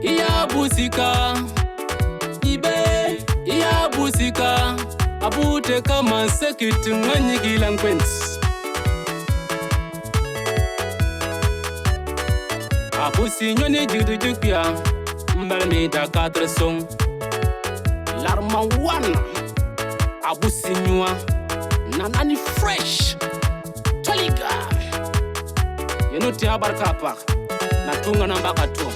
Iya busika, ibe iya busika, abute kama sekiti ngani gilankwens. Abu Sinyion jikpea, mbali da 4 song. L'arma one, Abu Sinyion, nanani fresh, toliga. Yenuti abarkapa, natunga nambaka tu.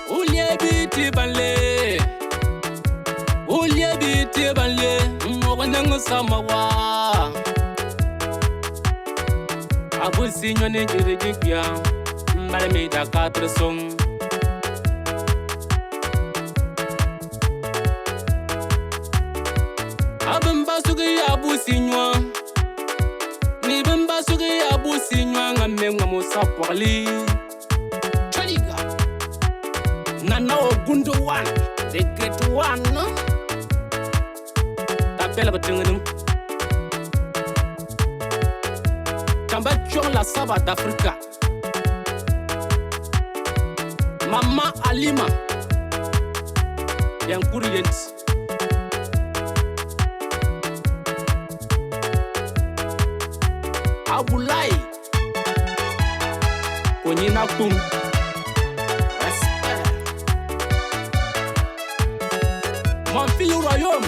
Ulie biti banle, mwanangu samawa. Abu Sinyion jikpea, mbali da 4 song. Abemba sugi Abu Sinyion, ni bemba sugi Abu Sinyion ngamenga musapali. Chaliga, nana ogundo one, they get one. Tapela batungunum. Tamba la saba d'Africa. Mama Alima, yang kuriyent. Abulai Konyina kum respect mon fils royaume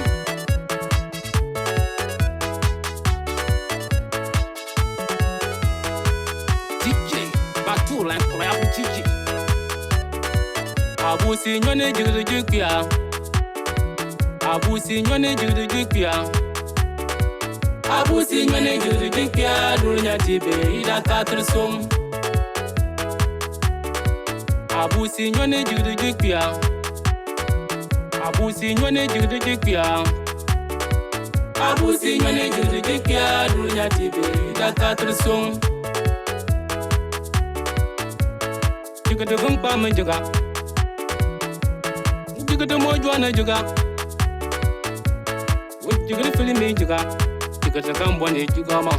DJ Batou l'incroyable DJ Abu Sinyion jikpea Abu Sinyion jikpea Abu Sinyion jikpea dunya tibe ida 4 song. Abu Sinyion jikpea Abu Sinyion jikpea Abu Sinyion jikpea dunya tibe ida 4 song. Jikete gumpa menjaga, jikete mojuana juga, jikete filmi juga. Jikete kambone juga ma.